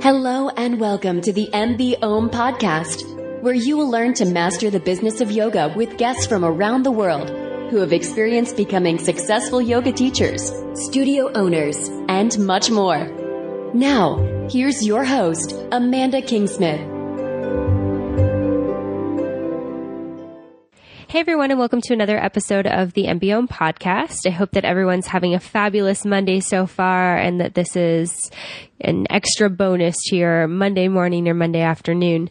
Hello and welcome to the MBOM podcast, where you will learn to master the business of yoga with guests from around the world who have experienced becoming successful yoga teachers, studio owners, and much more. Now, here's your host, Amanda Kingsmith. Hey everyone, and welcome to another episode of the MBOM podcast. I hope that everyone's having a fabulous Monday so far, and that this is an extra bonus to your Monday morning or Monday afternoon.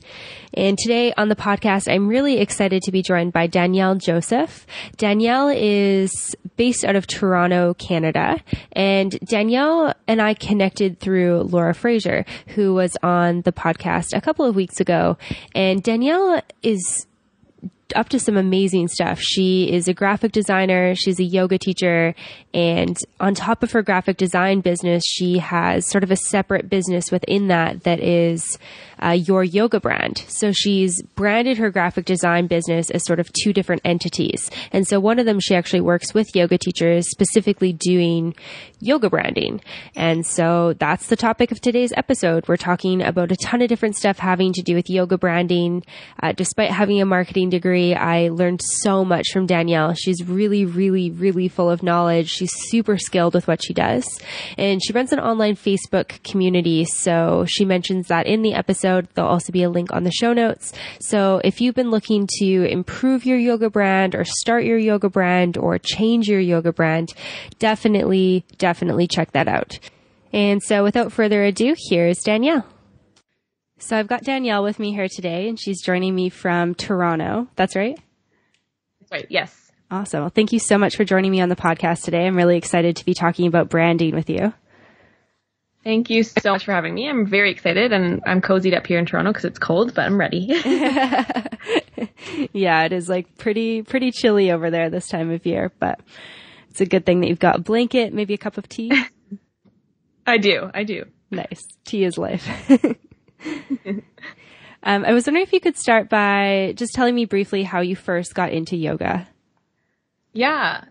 And today on the podcast, I'm really excited to be joined by Danielle Joseph. Danielle is based out of Toronto, Canada, and Danielle and I connected through Laura Fraser, who was on the podcast a couple of weeks ago. And Danielle is up to some amazing stuff. She is a graphic designer. She's a yoga teacher. And on top of her graphic design business, she has sort of a separate business within that is your yoga brand. So she's branded her graphic design business as sort of two different entities. And so one of them, she actually works with yoga teachers, specifically doing yoga branding. And so that's the topic of today's episode. We're talking about a ton of different stuff having to do with yoga branding. Despite having a marketing degree, I learned so much from Danielle. She's really full of knowledge. She's super skilled with what she does. And she runs an online Facebook community. So she mentions that in the episode. There'll also be a link on the show notes. So if you've been looking to improve your yoga brand or start your yoga brand or change your yoga brand, definitely check that out. And so without further ado, here's Danielle. So I've got Danielle with me here today, and she's joining me from Toronto. That's right? That's right, yes. Awesome. Well, thank you so much for joining me on the podcast today. I'm really excited to be talking about branding with you. Thank you so much for having me. I'm very excited, and I'm cozied up here in Toronto because it's cold, but I'm ready. Yeah, it is like pretty chilly over there this time of year, but it's a good thing that you've got a blanket, maybe a cup of tea. I do. Nice. Tea is life. I was wondering if you could start by just telling me briefly how you first got into yoga. Yeah.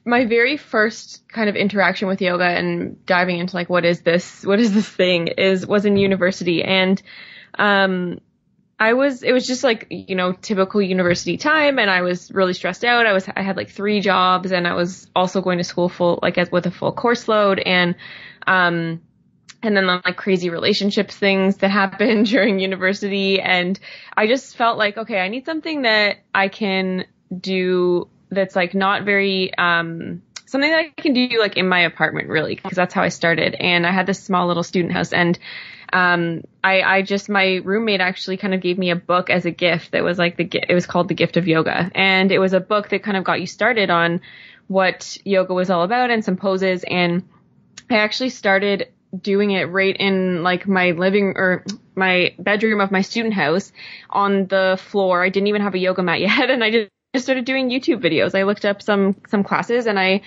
My very first kind of interaction with yoga and diving into like, what is this thing was in university. And, it was just like, typical university time. And I was really stressed out. I had like 3 jobs, and I was also going to school with a full course load. And then like crazy relationships things that happened during university. And I just felt like, okay, I need something that I can do that's like not very, something that I can do like in my apartment, really, because that's how I started. And I had this small little student house, and my roommate actually kind of gave me a book as a gift that was like it was called The Gift of Yoga. And it was a book that kind of got you started on what yoga was all about and some poses. And I actually started doing it right in like my my bedroom of my student house on the floor. I didn't even have a yoga mat yet. And I just started doing YouTube videos. I looked up some classes, and I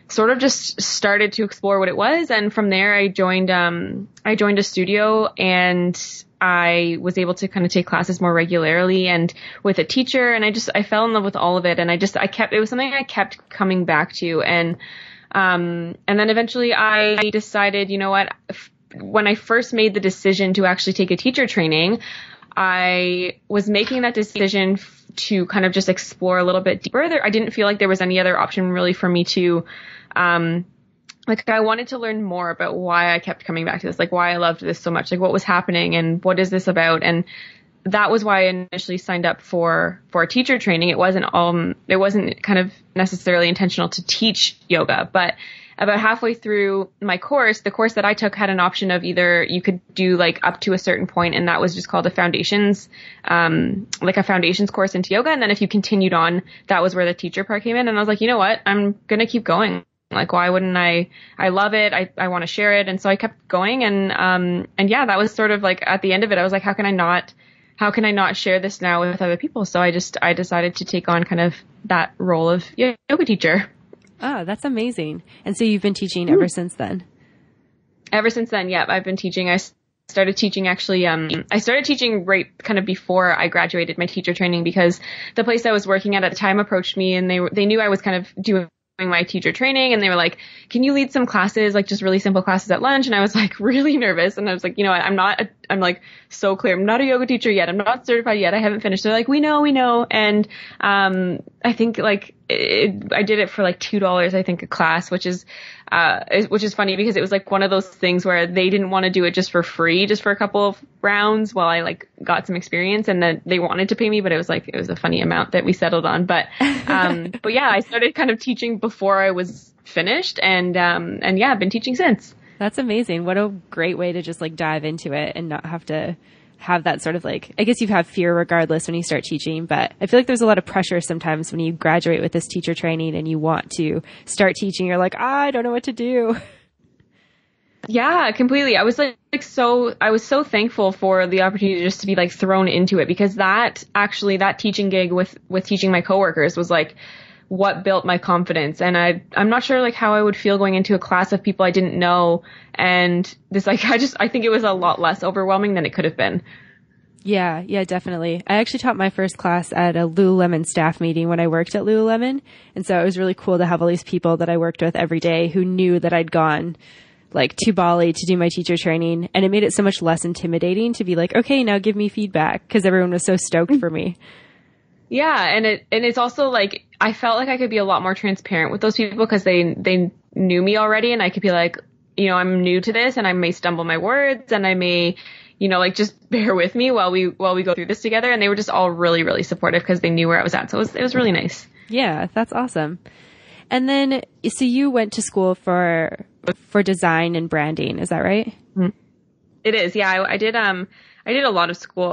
sort of just started to explore what it was. And from there I joined a studio, and I was able to kind of take classes more regularly and with a teacher. And I fell in love with all of it. And it was something I kept coming back to. And then eventually I decided, you know what, when I first made the decision to actually take a teacher training, I was making that decision to kind of just explore a little bit deeper. I didn't feel like there was any other option really for me to, I wanted to learn more about why I kept coming back to this, like why I loved this so much, like what was happening and what is this about. And that was why I initially signed up for a teacher training. It wasn't kind of necessarily intentional to teach yoga, but about halfway through my course, the course that I took had an option of either you could do like up to a certain point, and that was just called a foundations course into yoga. And then if you continued on, that was where the teacher part came in. And I was like, you know what, I'm going to keep going. Like, why wouldn't I love it. I want to share it. And so I kept going. And yeah, that was sort of like at the end of it, I was like, how can I not share this now with other people? So I decided to take on kind of that role of yoga teacher. Oh, that's amazing. And so you've been teaching ever since then? Ever since then, yeah. I've been teaching. I started teaching actually, I started teaching right kind of before I graduated my teacher training, because the place I was working at the time approached me, and they knew I was kind of doing my teacher training, and they were like, can you lead some classes, like just really simple classes at lunch? And I was like really nervous. And I was like, you know what? I'm like so clear. I'm not a yoga teacher yet. I'm not certified yet. I haven't finished. They're like, we know. And, I think like I did it for like $2, I think, a class, which is funny because it was like one of those things where they didn't want to do it just for free, just for a couple of rounds while I like got some experience, and then they wanted to pay me, but it was a funny amount that we settled on. But yeah, I started kind of teaching before I was finished, and yeah, I've been teaching since. That's amazing. What a great way to just like dive into it and not have to have that sort of like, I guess you have fear regardless when you start teaching, but I feel like there's a lot of pressure sometimes when you graduate with this teacher training and you want to start teaching. You're like, I don't know what to do. Yeah, completely. I was I was so thankful for the opportunity just to be like thrown into it, because that teaching gig with teaching my coworkers was like what built my confidence. And I'm not sure like how I would feel going into a class of people I didn't know. And this, like, I think it was a lot less overwhelming than it could have been. Yeah, definitely. I actually taught my first class at a Lululemon staff meeting when I worked at Lululemon. And so it was really cool to have all these people that I worked with every day who knew that I'd gone like to Bali to do my teacher training. And it made it so much less intimidating to be like, okay, now give me feedback, because everyone was so stoked for me. Yeah. And it's also like, I felt like I could be a lot more transparent with those people because they knew me already, and I could be like, you know, I'm new to this and I may stumble my words and I may, you know, like just bear with me while we go through this together. And they were just all really, really supportive because they knew where I was at. So it was really nice. Yeah, that's awesome. And then, so you went to school for design and branding. Is that right? Mm-hmm. It is. Yeah. I did a lot of school.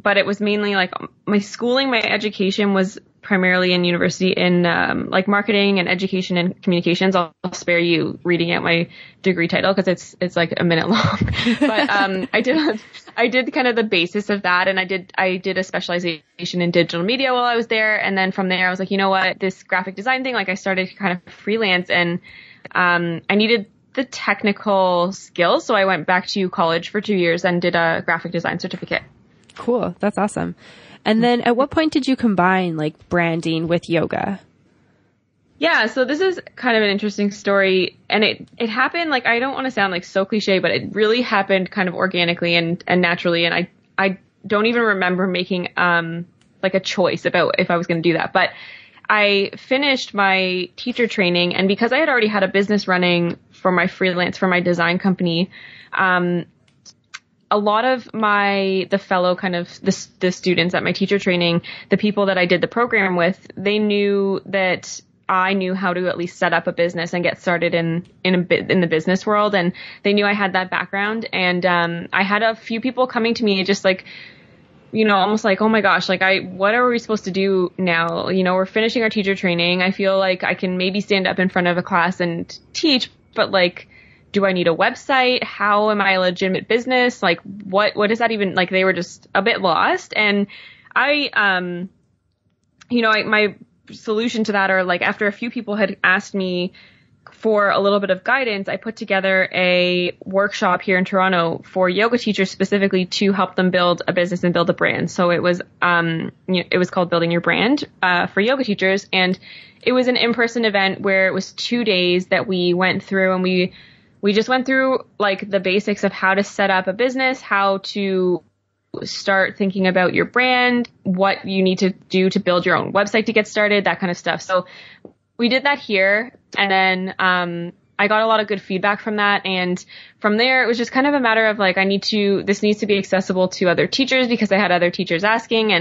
But it was mainly like my schooling, my education was primarily in university in, like marketing and education and communications. I'll spare you reading out my degree title because it's like a minute long. But, I did kind of the basis of that. And I did a specialization in digital media while I was there. And then from there, I was like, you know what, this graphic design thing, like I started to kind of freelance, and, I needed the technical skills. So I went back to college for 2 years and did a graphic design certificate. Cool. That's awesome. And then at what point did you combine like branding with yoga? Yeah. So this is kind of an interesting story, and it happened, like, I don't want to sound like so cliche, but it really happened kind of organically and naturally. And I don't even remember making, like a choice about if I was going to do that, but I finished my teacher training, and because I had already had a business running for my freelance, for my design company, a lot of the fellow kind of the students at my teacher training, the people that I did the program with, they knew that I knew how to at least set up a business and get started in the business world. And they knew I had that background. And, I had a few people coming to me just like, you know, almost like, oh my gosh, like what are we supposed to do now? You know, we're finishing our teacher training. I feel like I can maybe stand up in front of a class and teach, but like, do I need a website? How am I a legitimate business? Like, what does that even, like, they were just a bit lost. And I, you know, my solution to that, or like after a few people had asked me for a little bit of guidance, I put together a workshop here in Toronto for yoga teachers specifically to help them build a business and build a brand. So it was, it was called Building Your Brand, for yoga teachers. And it was an in-person event where it was 2 days that we went through, and we just went through like the basics of how to set up a business, how to start thinking about your brand, what you need to do to build your own website to get started, that kind of stuff. So we did that here, and then I got a lot of good feedback from that. And from there, it was just kind of a matter of like, this needs to be accessible to other teachers, because I had other teachers asking,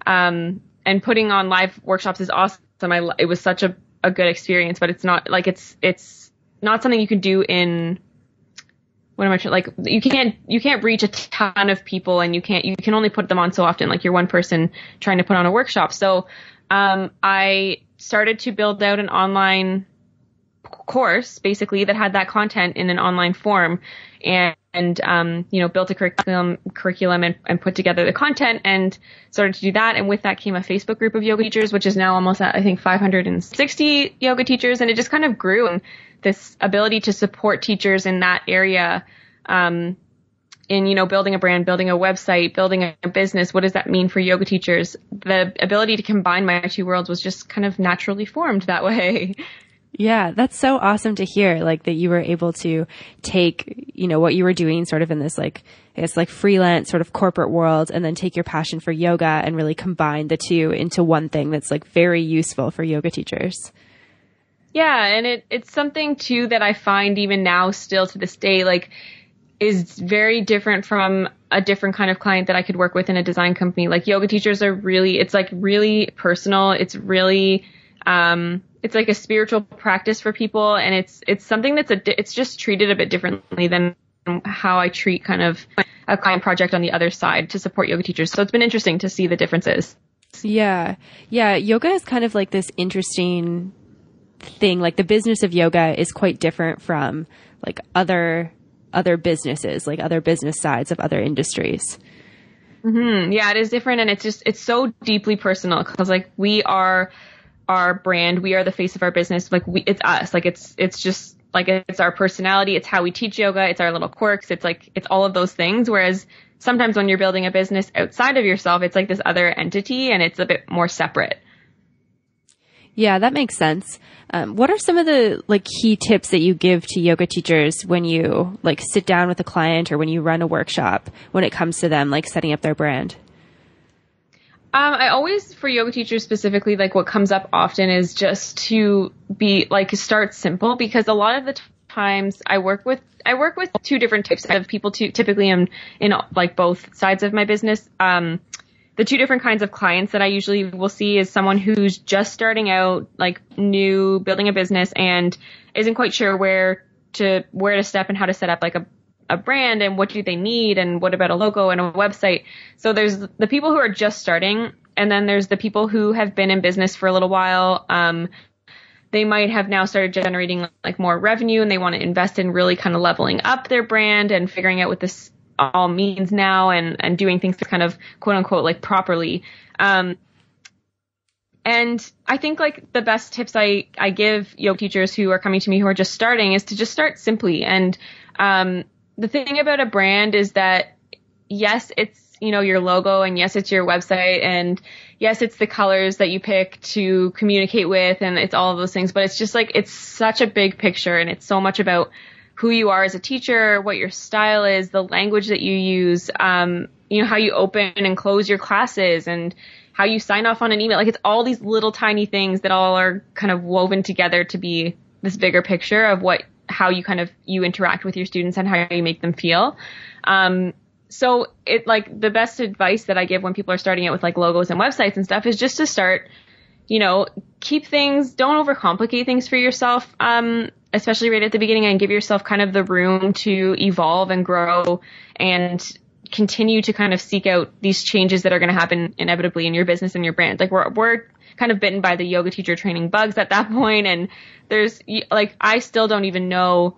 and putting on live workshops is awesome. It was such a good experience, but it's not like, it's not something you can do in, what am I trying, like, you can't reach a ton of people, and you can only put them on so often. Like, you're one person trying to put on a workshop. So, I started to build out an online course basically that had that content in an online form, and you know, built a curriculum and put together the content and started to do that. And with that came a Facebook group of yoga teachers, which is now almost at, I think, 560 yoga teachers. And it just kind of grew, and this ability to support teachers in that area, in, you know, building a brand, building a website, building a business, what does that mean for yoga teachers? The ability to combine my two worlds was just kind of naturally formed that way. Yeah, that's so awesome to hear, like that you were able to take, you know, what you were doing sort of in this like, I guess like freelance sort of corporate world and then take your passion for yoga and really combine the two into one thing that's like very useful for yoga teachers. Yeah, and it's something too that I find even now still to this day, like is very different from a different kind of client that I could work with in a design company. Like yoga teachers are really, it's like really personal. It's really, it's like a spiritual practice for people. And it's something that's it's just treated a bit differently than how I treat kind of a client project on the other side to support yoga teachers. So it's been interesting to see the differences. Yeah. Yeah. Yoga is kind of like this interesting thing. Like the business of yoga is quite different from like other businesses, like other business sides of other industries. Mm-hmm. Yeah, it is different. And it's so deeply personal because like we are our brand. We are the face of our business. Like it's us. Like it's just like it's our personality. It's how we teach yoga. It's our little quirks. It's like, it's all of those things. Whereas sometimes when you're building a business outside of yourself, it's like this other entity and it's a bit more separate. Yeah, that makes sense. What are some of the like key tips that you give to yoga teachers when you like sit down with a client or when you run a workshop when it comes to them like setting up their brand? I always, for yoga teachers specifically, like what comes up often is just to be like, start simple, because a lot of the times I work with two different types of people typically in like both sides of my business. The two different kinds of clients that I usually will see is someone who's just starting out, like new, building a business and isn't quite sure where to step and how to set up like a brand and what do they need and what about a logo and a website. So there's the people who are just starting, and then there's the people who have been in business for a little while. They might have now started generating like more revenue and they want to invest in really kind of leveling up their brand and figuring out what this all means now and doing things to kind of quote unquote like properly. And I think like the best tips I give yoga teachers who are coming to me who are just starting is to just start simply. And the thing about a brand is that yes, it's, you know, your logo, and yes, it's your website, and yes, it's the colors that you pick to communicate with, and it's all of those things, but it's just like, it's such a big picture, and it's so much about who you are as a teacher, what your style is, the language that you use, you know, how you open and close your classes, and how you sign off on an email. Like it's all these little tiny things that all are kind of woven together to be this bigger picture of how you kind of, you interact with your students and how you make them feel. So it like the best advice that I give when people are starting out with like logos and websites and stuff is just to start, you know, don't overcomplicate things for yourself. Especially right at the beginning, and give yourself kind of the room to evolve and grow and continue to kind of seek out these changes that are going to happen inevitably in your business and your brand. Like we're kind of bitten by the yoga teacher training bugs at that point. And there's like, I still don't even know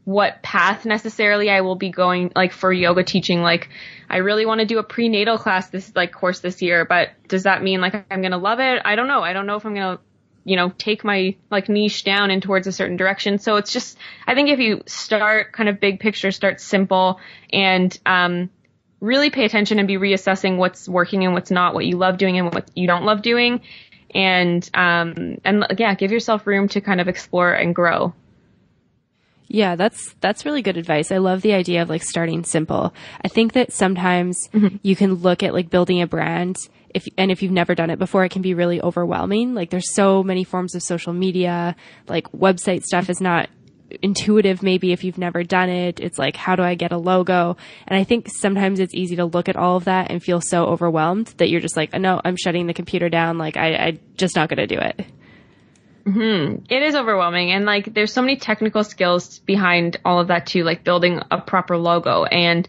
what path necessarily I will be going like for yoga teaching. Like I really want to do a prenatal class course this year, but does that mean like I'm going to love it? I don't know. I don't know if I'm going to, you know, take my like niche down and towards a certain direction. So it's just, I think if you start kind of big picture, start simple, and really pay attention and be reassessing what's working and what's not, what you love doing and what you don't love doing. And yeah, give yourself room to kind of explore and grow. Yeah, that's really good advice. I love the idea of like starting simple. I think that sometimes you can look at like building a brand if you've never done it before, it can be really overwhelming. Like there's so many forms of social media, like website stuff is not intuitive. Maybe if you've never done it, it's like, how do I get a logo? And I think sometimes it's easy to look at all of that and feel so overwhelmed that you're just like, no, I'm shutting the computer down. Like I just not going to do it. Mm-hmm. It is overwhelming. And like, there's so many technical skills behind all of that too, like building a proper logo and,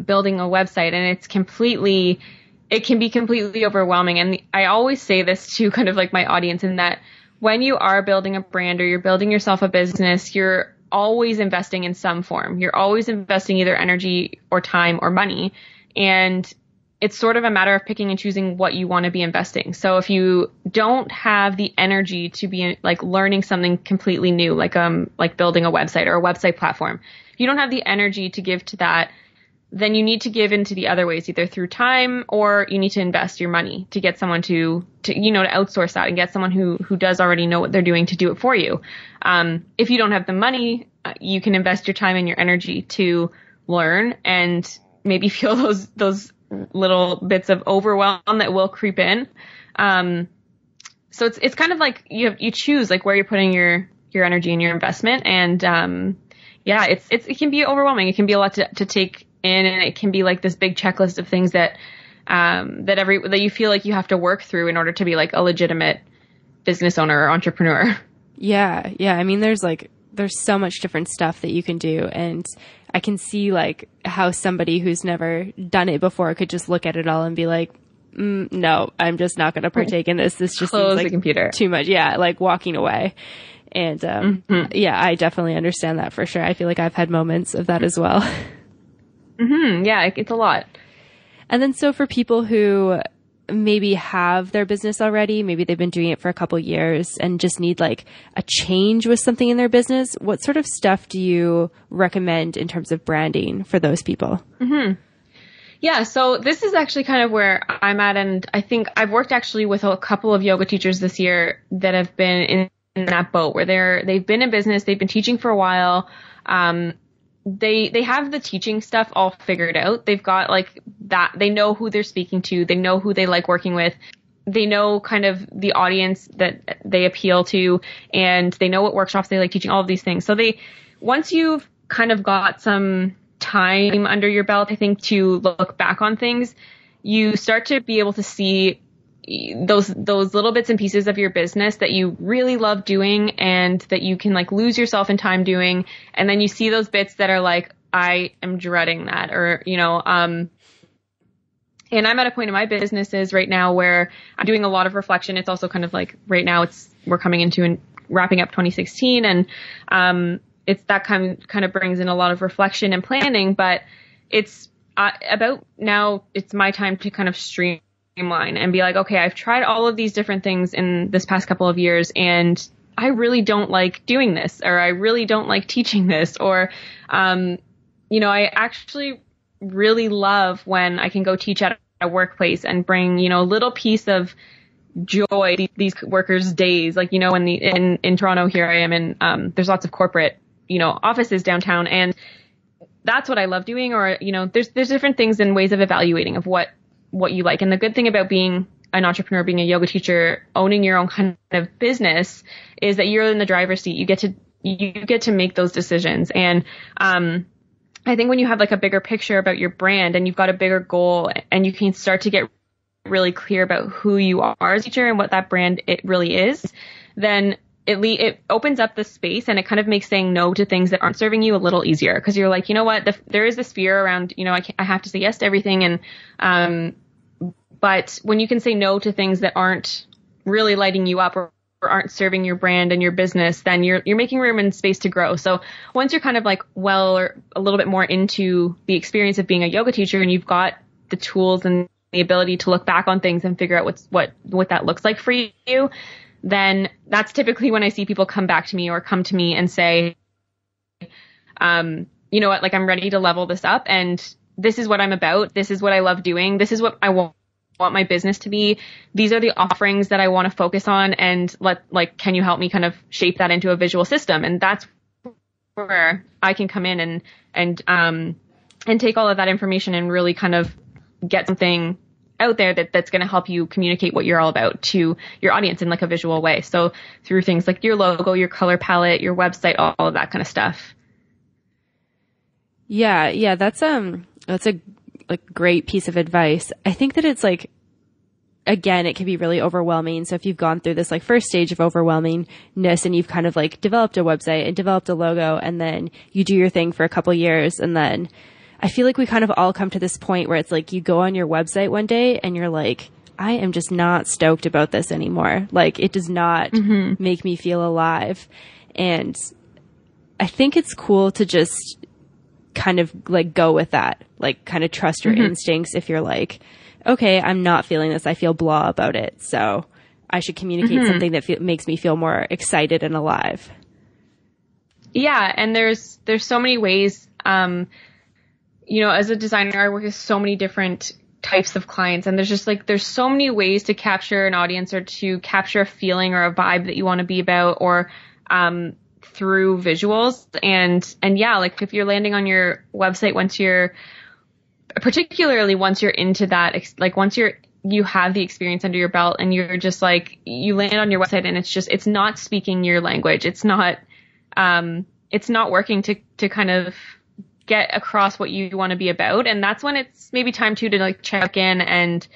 building a website. And it can be completely overwhelming. And I always say this to kind of like my audience, in that when you are building a brand or you're building yourself a business, you're always investing in some form. You're always investing either energy or time or money. And it's sort of a matter of picking and choosing what you want to be investing. So if you don't have the energy to be like learning something completely new, like building a website or a website platform, if you don't have the energy to give to that, then you need to give into the other ways, either through time or you need to invest your money to get someone to outsource that and get someone who does already know what they're doing to do it for you. If you don't have the money, you can invest your time and your energy to learn and maybe feel those little bits of overwhelm that will creep in. So it's kind of like you choose like where you're putting your energy and your investment. And, it can be overwhelming. It can be a lot to take in, and it can be like this big checklist of things that you feel like you have to work through in order to be like a legitimate business owner or entrepreneur. Yeah. Yeah. I mean, there's so much different stuff that you can do. And I can see like how somebody who's never done it before could just look at it all and be like, no, I'm just not going to partake in this. This just seems like the computer. Too much. Yeah. Like walking away. And, yeah, I definitely understand that for sure. I feel like I've had moments of that as well. Yeah, it's a lot. And then so for people who maybe have their business already, maybe they've been doing it for a couple years and just need like a change with something in their business, what sort of stuff do you recommend in terms of branding for those people? Yeah, so this is actually kind of where I'm at, and I think I've worked actually with a couple of yoga teachers this year that have been in that boat where they've been in business, they've been teaching for a while. They have the teaching stuff all figured out. They've got like that. They know who they're speaking to. They know who they like working with. They know kind of the audience that they appeal to, and they know what workshops they like teaching, all of these things. So once you've kind of got some time under your belt, I think, to look back on things, you start to be able to see those little bits and pieces of your business that you really love doing and that you can like lose yourself in time doing. And then you see those bits that are like, I am dreading that, or, and I'm at a point in my businesses right now where I'm doing a lot of reflection. It's also kind of like right now we're coming into and wrapping up 2016, and, it's that kind of brings in a lot of reflection and planning, but it's about now it's my time to kind of streamline and be like, okay, I've tried all of these different things in this past couple of years, and I really don't like doing this, or I really don't like teaching this, or, I actually really love when I can go teach at a workplace and bring, a little piece of joy these workers' days. Like, in Toronto here I am in, there's lots of corporate, offices downtown, and that's what I love doing. Or, there's different things and ways of evaluating of what you like. And the good thing about being an entrepreneur, being a yoga teacher, owning your own kind of business is that you're in the driver's seat. You get to make those decisions. And, I think when you have like a bigger picture about your brand and you've got a bigger goal and you can start to get really clear about who you are as a teacher and what that brand it really is, then it opens up the space, and it kind of makes saying no to things that aren't serving you a little easier, because you're like, you know what, there is this fear around, I have to say yes to everything. And, but when you can say no to things that aren't really lighting you up or aren't serving your brand and your business, then you're making room and space to grow. So once you're kind of like or a little bit more into the experience of being a yoga teacher, and you've got the tools and the ability to look back on things and figure out what that looks like for you, then that's typically when I see people come back to me or come to me and say, you know what, like I'm ready to level this up, and this is what I'm about. This is what I love doing. This is what I want my business to be. These are the offerings that I want to focus on, and can you help me kind of shape that into a visual system? And that's where I can come in and take all of that information and really kind of get something out there that's going to help you communicate what you're all about to your audience in like a visual way. So through things like your logo, your color palette, your website, all of that kind of stuff. Yeah, that's a great piece of advice. I think that it's like, again, it can be really overwhelming. So if you've gone through this like first stage of overwhelmingness and you've kind of like developed a website and developed a logo, and then you do your thing for a couple years, and then I feel like we kind of all come to this point where it's like you go on your website one day and you're like, I am just not stoked about this anymore. Like it does not make me feel alive. And I think it's cool to just kind of like go with that, like kind of trust your instincts. If you're like, okay, I'm not feeling this, I feel blah about it, so I should communicate something that makes me feel more excited and alive. Yeah. And there's so many ways, you know, as a designer, I work with so many different types of clients, and there's so many ways to capture an audience or to capture a feeling or a vibe that you want to be about, or through visuals. And yeah, like if you're landing on your website, particularly once you're into that, like once you have the experience under your belt and you're just like, you land on your website and it's not speaking your language. It's not working to kind of get across what you want to be about. And that's when it's maybe time to like check in and,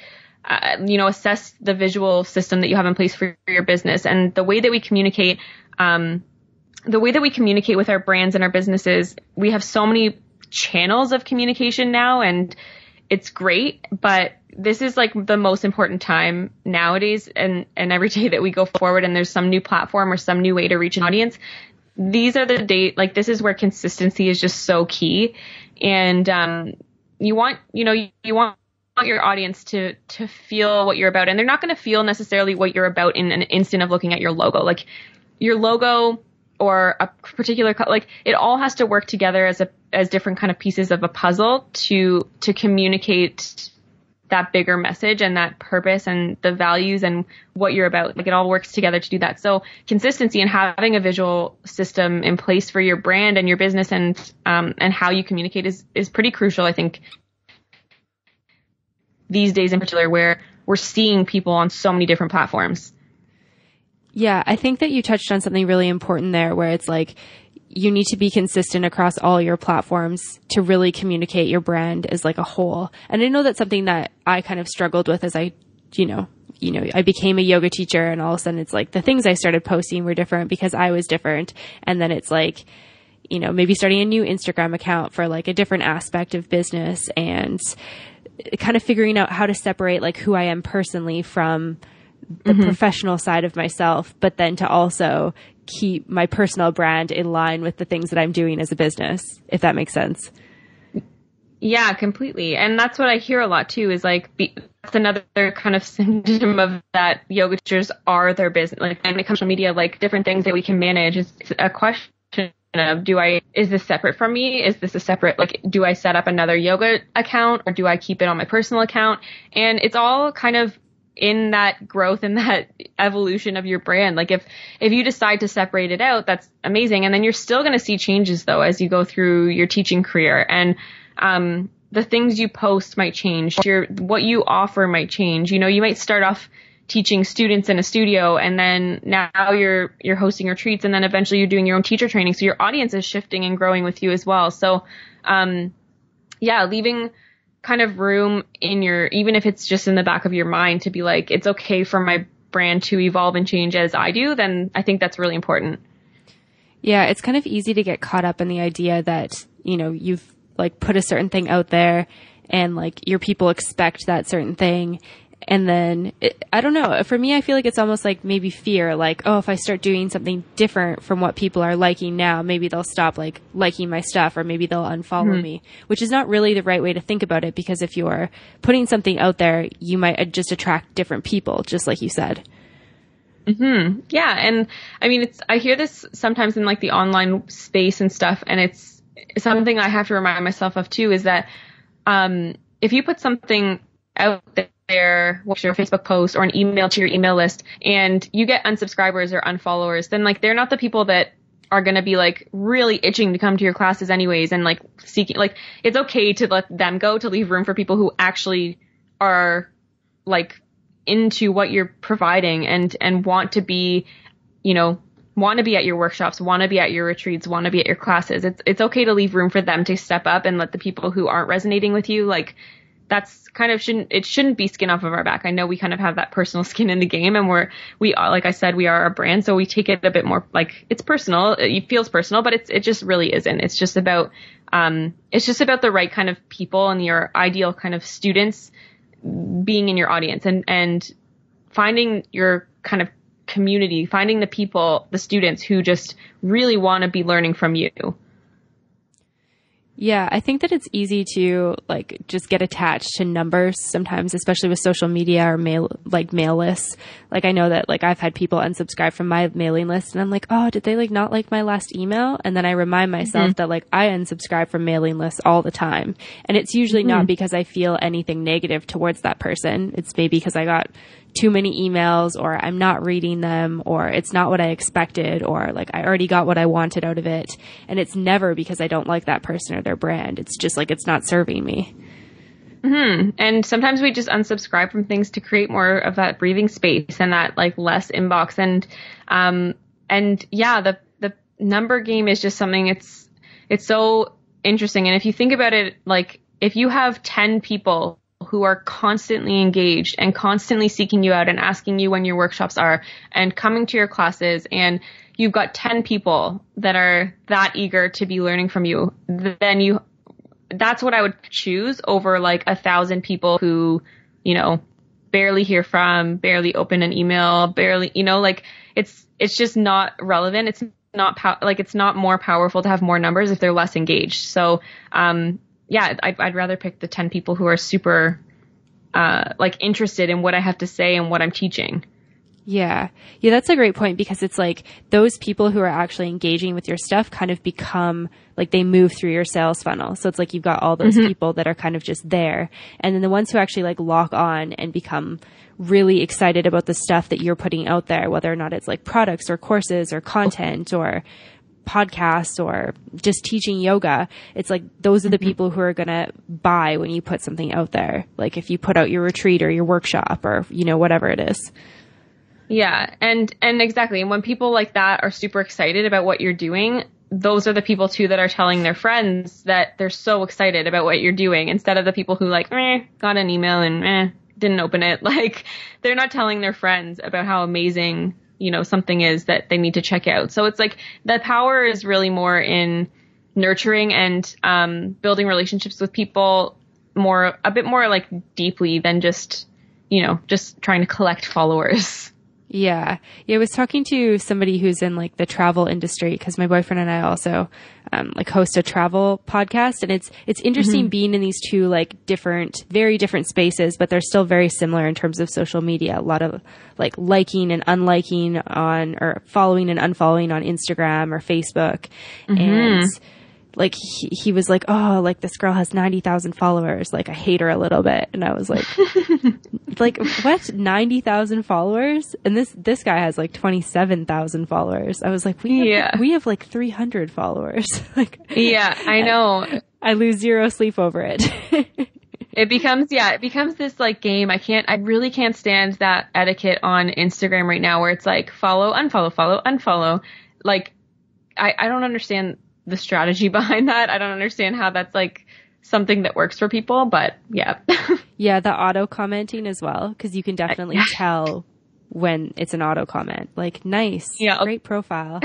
you know, assess the visual system that you have in place for your business. And the way that we communicate with our brands and our businesses, we have so many channels of communication now, and it's great, but this is like the most important time nowadays, and every day that we go forward and there's some new platform or some new way to reach an audience, these are this is where consistency is just so key. And you want your audience to feel what you're about, and they're not going to feel necessarily what you're about in an instant of looking at your logo. Like your logo or a particular, like it all has to work together as different kind of pieces of a puzzle to communicate that bigger message and that purpose and the values and what you're about. Like it all works together to do that. So consistency and having a visual system in place for your brand and your business and how you communicate is pretty crucial, I think, these days in particular, where we're seeing people on so many different platforms. Yeah, I think that you touched on something really important there, where it's like you need to be consistent across all your platforms to really communicate your brand as like a whole. And I know that's something that I kind of struggled with as I became a yoga teacher, and all of a sudden it's like the things I started posting were different because I was different. And then it's like, you know, maybe starting a new Instagram account for like a different aspect of business, and kind of figuring out how to separate like who I am personally from the professional side of myself, but then to also keep my personal brand in line with the things that I'm doing as a business, if that makes sense. Yeah, completely. And that's what I hear a lot too, is like, that's another kind of symptom of that yoga teachers are their business. Like when it comes to media, like different things that we can manage, it's a question of, is this separate from me? Is this a separate, like, do I set up another yoga account or do I keep it on my personal account? And it's all kind of in that growth and that evolution of your brand. Like if you decide to separate it out, that's amazing. And then you're still going to see changes though, as you go through your teaching career, and, the things you post might change. What you offer might change. You know, you might start off teaching students in a studio, and then now you're hosting retreats, and then eventually you're doing your own teacher training. So your audience is shifting and growing with you as well. So, leaving kind of room in even if it's just in the back of your mind to be like, it's okay for my brand to evolve and change as I do, then I think that's really important. Yeah. It's kind of easy to get caught up in the idea that, you know, you've like put a certain thing out there and like your people expect that certain thing. And then I don't know, for me, I feel like it's almost like maybe fear, like, oh, if I start doing something different from what people are liking now, maybe they'll stop like liking my stuff, or maybe they'll unfollow me, which is not really the right way to think about it, because if you're putting something out there, you might just attract different people, just like you said. Yeah. And I mean, I hear this sometimes in like the online space and stuff, and it's something I have to remind myself of too, is that, if you put something out there, what's your Facebook post or an email to your email list, and you get unsubscribers or unfollowers, then like they're not the people that are going to be like really itching to come to your classes anyways, and like seeking, like it's okay to let them go, to leave room for people who actually are like into what you're providing and want to be, you know, want to be at your workshops, want to be at your retreats, want to be at your classes. It's okay to leave room for them to step up and let the people who aren't resonating with you, like, that's kind of shouldn't be skin off of our back. I know we kind of have that personal skin in the game, and we are, like I said, we are a brand. So we take it a bit more like it's personal. It feels personal, but it just really isn't. It's just about the right kind of people and your ideal kind of students being in your audience, and finding your kind of community, finding the people, the students who just really want to be learning from you. Yeah, I think that it's easy to like just get attached to numbers sometimes, especially with social media or mail lists. Like I know that like I've had people unsubscribe from my mailing list and I'm like, oh, did they like not like my last email? And then I remind myself that like I unsubscribe from mailing lists all the time. And it's usually not because I feel anything negative towards that person. It's maybe because I got too many emails, or I'm not reading them, or it's not what I expected, or like I already got what I wanted out of it. And it's never because I don't like that person or their brand. It's just like it's not serving me. And sometimes we just unsubscribe from things to create more of that breathing space and that like less inbox. And yeah, the number game is just something it's so interesting. And if you think about it, like if you have 10 people who are constantly engaged and constantly seeking you out and asking you when your workshops are and coming to your classes, and you've got 10 people that are that eager to be learning from you, then that's what I would choose over like 1,000 people who, you know, barely hear from, barely open an email, barely, you know, like it's just not relevant. It's not it's not more powerful to have more numbers if they're less engaged. So, yeah, I'd rather pick the 10 people who are super, like interested in what I have to say and what I'm teaching. Yeah. Yeah, that's a great point, because it's like those people who are actually engaging with your stuff kind of become like they move through your sales funnel. So it's like you've got all those people that are kind of just there. And then the ones who actually like lock on and become really excited about the stuff that you're putting out there, whether or not it's like products or courses or content or podcasts or just teaching yoga, it's like those are the people who are going to buy when you put something out there. Like if you put out your retreat or your workshop or, you know, whatever it is. Yeah. And exactly. And when people like that are super excited about what you're doing, those are the people too that are telling their friends that they're so excited about what you're doing, instead of the people who like, got an email and didn't open it. Like they're not telling their friends about how amazing, you know, something is that they need to check out. So it's like the power is really more in nurturing and building relationships with people a bit more like deeply than just, you know, just trying to collect followers. Yeah. I was talking to somebody who's in like the travel industry, because my boyfriend and I also like host a travel podcast, and it's interesting being in these two like very different spaces, but they're still very similar in terms of social media. A lot of like liking and unliking on, or following and unfollowing on Instagram or Facebook. And like he was like, oh, like this girl has 90,000 followers. Like I hate her a little bit. And I was like, like what? 90,000 followers? And this guy has like 27,000 followers. I was like, we have like 300 followers. Like, yeah, I know. I lose zero sleep over it. It becomes this like game. I really can't stand that etiquette on Instagram right now where it's like follow, unfollow. Like I don't understand the strategy behind that. I don't understand how that's like something that works for people, but yeah. Yeah, the auto commenting as well, because you can definitely tell when it's an auto comment. Like, nice, great profile.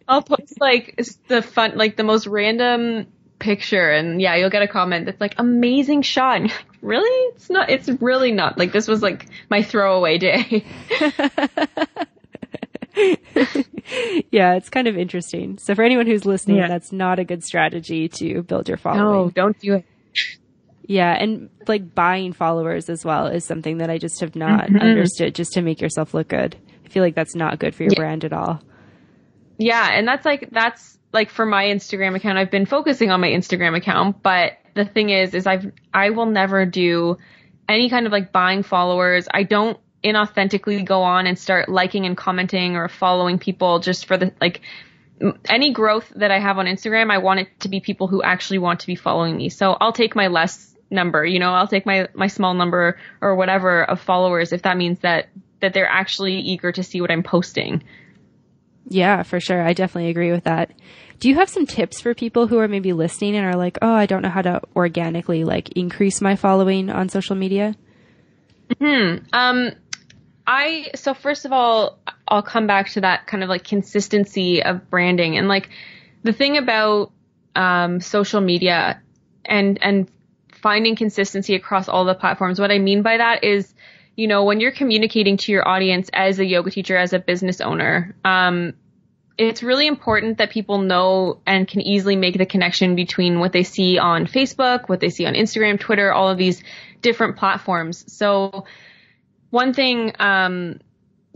I'll post like the most random picture, and yeah, you'll get a comment that's like amazing shot. And you're like, really? It's really not. Like this was like my throwaway day. Yeah, it's kind of interesting. So for anyone who's listening, that's not a good strategy to build your following. No, don't do it. Yeah, and like buying followers as well is something that I just have not understood, just to make yourself look good. I feel like that's not good for your brand at all. Yeah, and that's like for my Instagram account, I've been focusing on my Instagram account, but the thing is I will never do any kind of like buying followers. I don't inauthentically go on and start liking and commenting or following people just for the like any growth that I have on Instagram. I want it to be people who actually want to be following me. So I'll take my less number, you know, I'll take my small number or whatever of followers if that means that they're actually eager to see what I'm posting. Yeah, for sure. I definitely agree with that. Do you have some tips for people who are maybe listening and are like, oh, I don't know how to organically like increase my following on social media? So first of all, I'll come back to that kind of like consistency of branding. And like the thing about social media and finding consistency across all the platforms, what I mean by that is, you know, when you're communicating to your audience as a yoga teacher, as a business owner, it's really important that people know and can easily make the connection between what they see on Facebook, what they see on Instagram, Twitter, all of these different platforms. So one thing,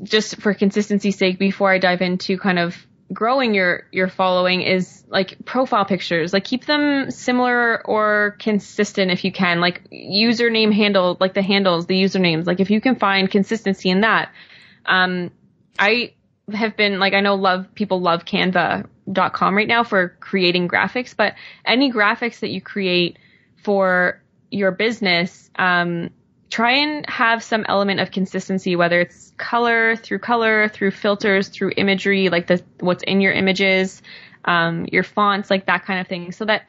just for consistency's sake, before I dive into kind of growing your following, is like profile pictures. Like keep them similar or consistent if you can. Like username handle, like the handles, the usernames. Like if you can find consistency in that. I have been like, I know people love Canva.com right now for creating graphics, but any graphics that you create for your business, try and have some element of consistency, whether it's color, through filters, through imagery, like what's in your images, your fonts, like that kind of thing. So that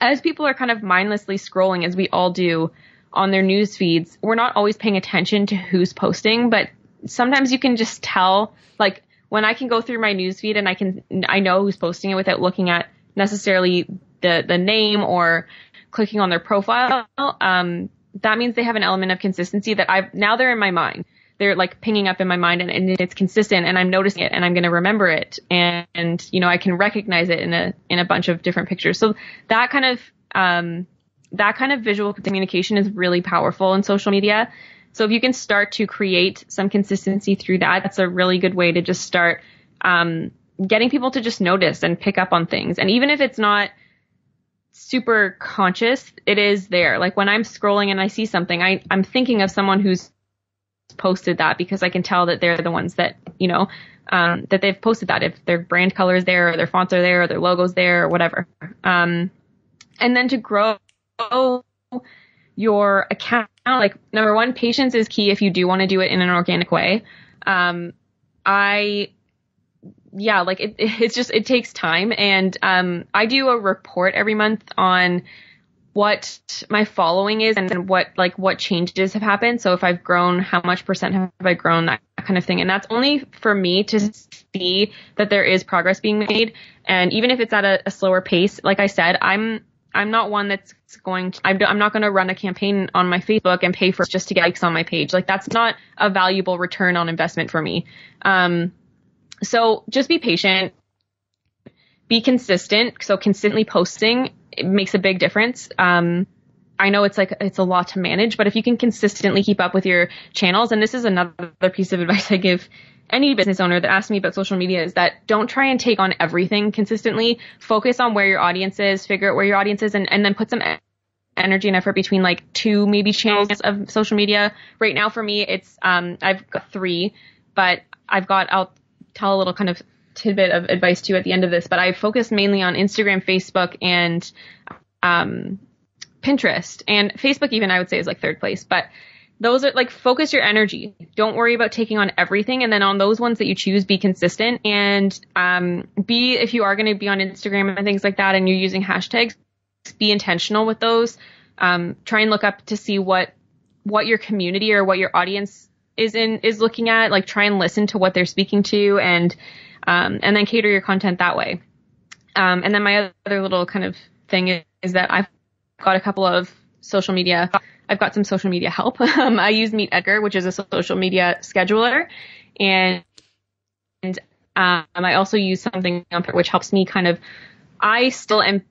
as people are kind of mindlessly scrolling, as we all do on their news feeds, we're not always paying attention to who's posting, but sometimes you can just tell, like when I can go through my news feed and I know who's posting it without looking at necessarily the name or clicking on their profile. That means they have an element of consistency that now they're in my mind. They're like pinging up in my mind and it's consistent and I'm noticing it and I'm going to remember it. And, I can recognize it in a bunch of different pictures. So that kind of visual communication is really powerful in social media. So if you can start to create some consistency through that, that's a really good way to just start, getting people to just notice and pick up on things. And even if it's not super conscious, it is there. Like when I'm scrolling and I see something, I'm thinking of someone who's posted that because I can tell that they're the ones that, that they've posted that, if their brand color is there or their fonts are there or their logo's there or whatever. And then to grow your account, like number one, patience is key if you do want to do it in an organic way. It takes time. And, I do a report every month on what my following is and what changes have happened. So if I've grown, how much percent have I grown, that kind of thing. And that's only for me to see that there is progress being made. And even if it's at a slower pace, like I said, I'm not one that's I'm not going to run a campaign on my Facebook and pay for just to get likes on my page. Like that's not a valuable return on investment for me. So just be patient, be consistent. So consistently posting, it makes a big difference. I know it's a lot to manage, but if you can consistently keep up with your channels, and this is another piece of advice I give any business owner that asks me about social media, is that don't try and take on everything consistently. Focus on where your audience is, figure out where your audience is, and then put some energy and effort between like 2 maybe channels of social media. Right now for me, it's, I've got 3, but I'll tell a little kind of tidbit of advice too at the end of this, but I focus mainly on Instagram, Facebook, and, Pinterest. And Facebook even I would say is like 3rd place, but those are like, focus your energy. Don't worry about taking on everything. And then on those ones that you choose, be consistent and, if you are going to be on Instagram and things like that and you're using hashtags, be intentional with those. Try and look up to see what your community or what your audience is looking at. Like try and listen to what they're speaking to and then cater your content that way. And then my other little kind of thing is that I've got a couple of social media. I've got some social media help. I use Meet Edgar, which is a social media scheduler. And I also use something which helps me kind of, I still am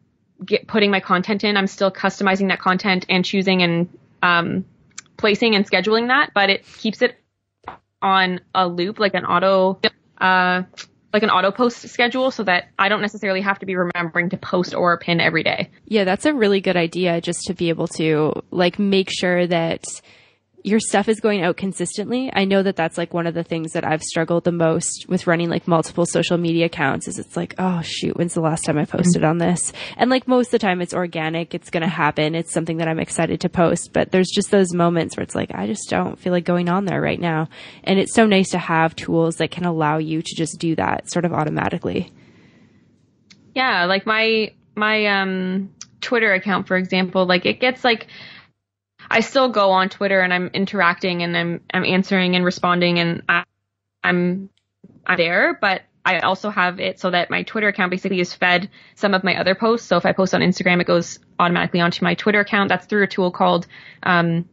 putting my content in. I'm still customizing that content and choosing and placing and scheduling that, but it keeps it on a loop, like an auto post schedule, so that I don't necessarily have to be remembering to post or pin every day. Yeah, that's a really good idea, just to be able to like make sure that your stuff is going out consistently. I know that that's like one of the things that I've struggled the most with running like multiple social media accounts is it's like, oh shoot, when's the last time I posted on this? And like most of the time it's organic. It's going to happen. It's something that I'm excited to post, but there's just those moments where it's like, I just don't feel like going on there right now. And it's so nice to have tools that can allow you to just do that sort of automatically. Yeah. Like my Twitter account, for example, like it gets like, I still go on Twitter and I'm interacting and I'm answering and responding and I'm there, but I also have it so that my Twitter account basically is fed some of my other posts. So if I post on Instagram, it goes automatically onto my Twitter account. That's through a tool called ifttt.com,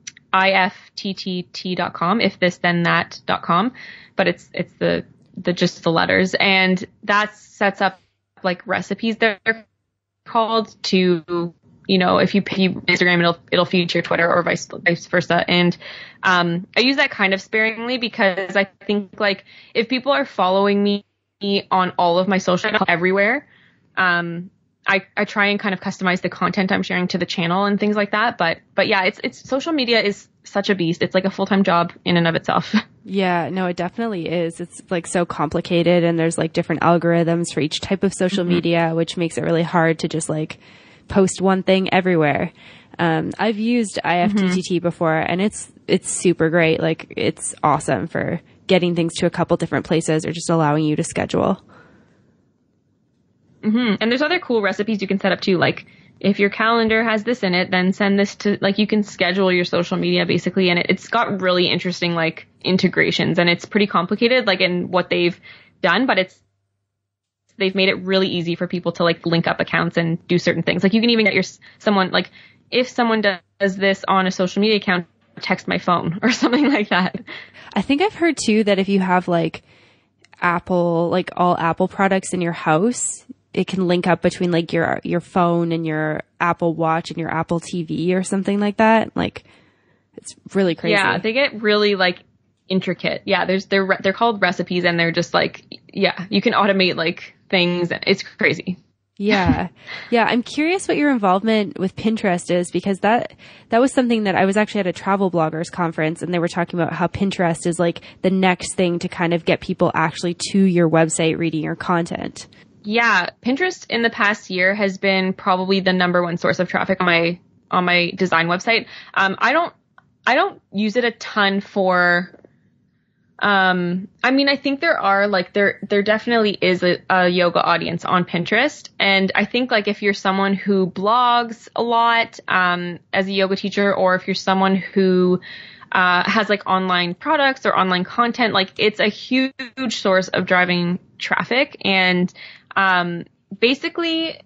if this then that.com, but it's the just the letters. And that sets up like recipes that are called to, you know, if you pay Instagram, it'll feed to your Twitter or vice versa. And I use that kind of sparingly because I think like if people are following me on all of my social everywhere, I try and kind of customize the content I'm sharing to the channel and things like that. But yeah, it's social media is such a beast. It's like a full-time job in and of itself. Yeah, no, it definitely is. It's like so complicated, and there's like different algorithms for each type of social media, which makes it really hard to just like post one thing everywhere. I've used IFTTT before, and it's super great. Like it's awesome for getting things to a couple different places or just allowing you to schedule. And there's other cool recipes you can set up too. Like if your calendar has this in it, then send this to, like, you can schedule your social media basically. And it's got really interesting like integrations, and it's pretty complicated like in what they've done, but they've made it really easy for people to like link up accounts and do certain things. Like you can even get someone, like if someone does this on a social media account, text my phone or something like that. I think I've heard too that if you have like Apple, like all Apple products in your house, it can link up between like your phone and your Apple Watch and your Apple TV or something like that. Like it's really crazy. Yeah, they get really like intricate. Yeah, they're called recipes, and they're just like, yeah, you can automate like things. It's crazy. Yeah. Yeah. I'm curious what your involvement with Pinterest is, because that was something that I was actually at a travel bloggers conference, and they were talking about how Pinterest is like the next thing to kind of get people actually to your website reading your content. Yeah. Pinterest in the past year has been probably the number one source of traffic on my design website. I don't use it a ton for, I mean, I think there are like, there definitely is a yoga audience on Pinterest. And I think like if you're someone who blogs a lot, as a yoga teacher, or if you're someone who, has like online products or online content, like it's a huge source of driving traffic. And, basically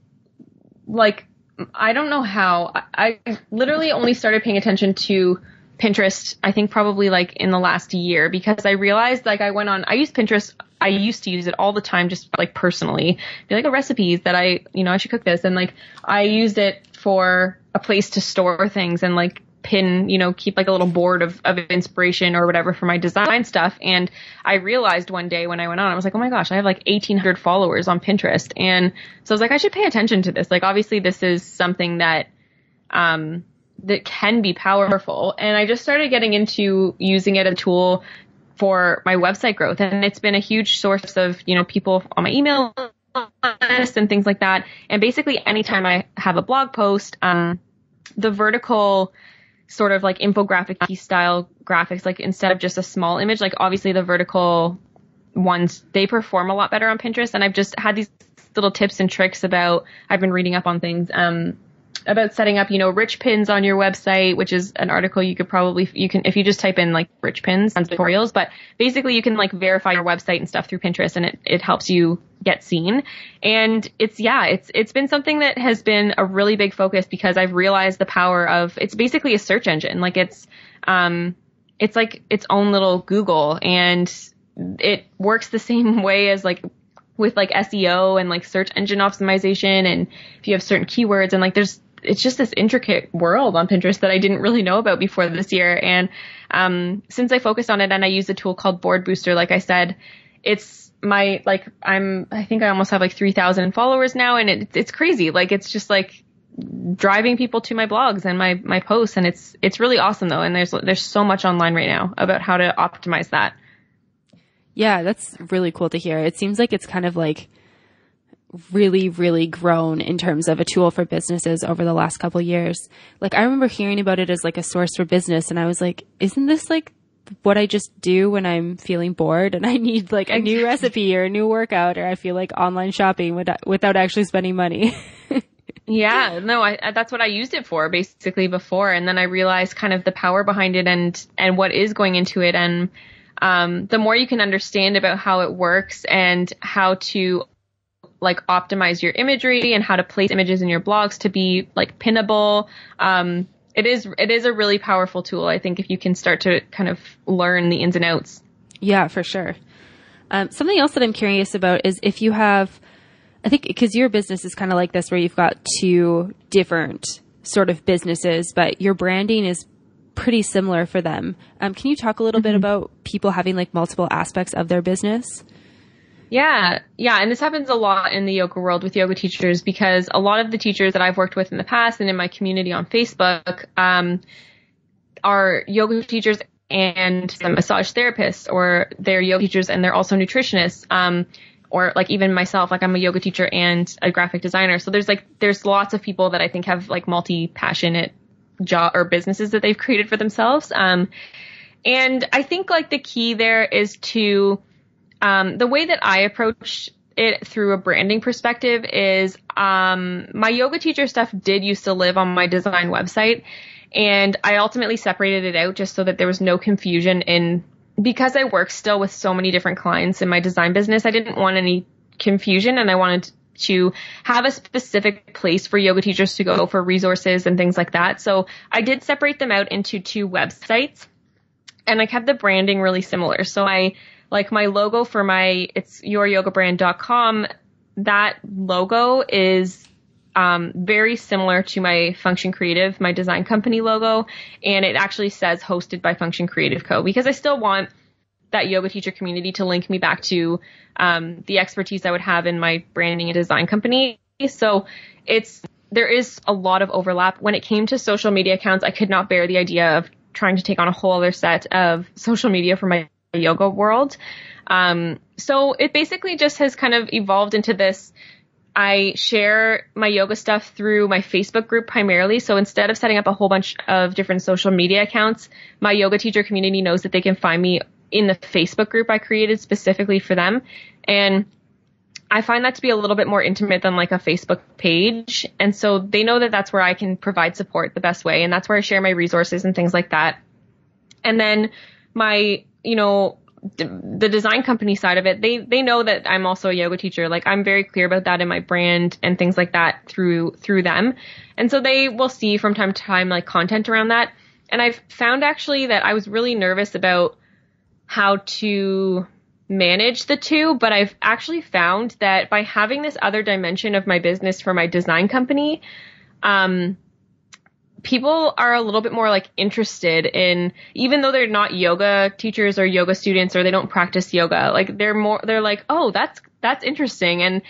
like, I don't know how I literally only started paying attention to Pinterest, I think probably like in the last year, because I realized like I used Pinterest. I used to use it all the time, just like personally, be like, recipes that I should cook this. And like, I used it for a place to store things and like pin, keep like a little board of inspiration or whatever for my design stuff. And I realized one day when I went on, I was like, oh my gosh, I have like 1,800 followers on Pinterest. And so I was like, I should pay attention to this. Like, obviously this is something that, that can be powerful. And I just started getting into using it as a tool for my website growth. And it's been a huge source of, people on my email list and things like that. And basically anytime I have a blog post, the vertical sort of like infographic style graphics, like instead of just a small image, like obviously the vertical ones, they perform a lot better on Pinterest. And I've just had these little tips and tricks I've been reading up on things, about setting up, rich pins on your website, which is an article you can, if you just type in like rich pins and tutorials, but basically you can like verify your website and stuff through Pinterest, and it helps you get seen. And it's been something that has been a really big focus, because I've realized the power of, it's basically a search engine. Like it's like its own little Google, and it works the same way as like with like SEO and like search engine optimization. And if you have certain keywords, and like it's just this intricate world on Pinterest that I didn't really know about before this year. And since I focused on it and I use a tool called Board Booster, like I said, it's I think I almost have like 3,000 followers now, and it's crazy. Like it's just like driving people to my blogs and my posts, and it's really awesome though. And there's so much online right now about how to optimize that. Yeah, that's really cool to hear. It seems like it's kind of like really, really grown in terms of a tool for businesses over the last couple of years. Like I remember hearing about it as like a source for business, and I was like, isn't this like what I just do when I'm feeling bored and I need like a new recipe or a new workout, or I feel like online shopping without actually spending money? Yeah, no, that's what I used it for basically before. And then I realized kind of the power behind it and what is going into it. And the more you can understand about how it works and how to like optimize your imagery and how to place images in your blogs to be like pinnable, it is a really powerful tool, I think, if you can start to kind of learn the ins and outs. Yeah, for sure. Something else that I'm curious about is if you have, I think because your business is kind of like this where you've got two different sort of businesses, but your branding is pretty similar for them. Can you talk a little bit about people having like multiple aspects of their business? Yeah. And this happens a lot in the yoga world with yoga teachers, because a lot of the teachers that I've worked with in the past and in my community on Facebook are yoga teachers and massage therapists, or they're yoga teachers and they're also nutritionists. Or like even myself, like I'm a yoga teacher and a graphic designer. So there's lots of people that I think have like multi-passionate job or businesses that they've created for themselves. And I think like the key there is to, the way that I approach it through a branding perspective is, my yoga teacher stuff did used to live on my design website, and I ultimately separated it out just so that there was no confusion because I work still with so many different clients in my design business. I didn't want any confusion, and I wanted to have a specific place for yoga teachers to go for resources and things like that. So I did separate them out into two websites, and I kept the branding really similar. So like my logo for it's youryogabrand.com, that logo is very similar to my Function Creative, my design company logo. And it actually says hosted by Function Creative Co. because I still want that yoga teacher community to link me back to the expertise I would have in my branding and design company. So there is a lot of overlap. When it came to social media accounts, I could not bear the idea of trying to take on a whole other set of social media for my yoga world. So it basically just has kind of evolved into this. I share my yoga stuff through my Facebook group primarily. So instead of setting up a whole bunch of different social media accounts, my yoga teacher community knows that they can find me in the Facebook group I created specifically for them. And I find that to be a little bit more intimate than like a Facebook page. And so they know that that's where I can provide support the best way. And that's where I share my resources and things like that. And then my, the design company side of it, they know that I'm also a yoga teacher. Like I'm very clear about that in my brand and things like that through them. And so they will see from time to time like content around that. And I've found actually that I was really nervous about how to manage the two, but I've actually found that by having this other dimension of my business for my design company, people are a little bit more like interested in, even though they're not yoga teachers or yoga students or they don't practice yoga, like they're like, oh, that's interesting. And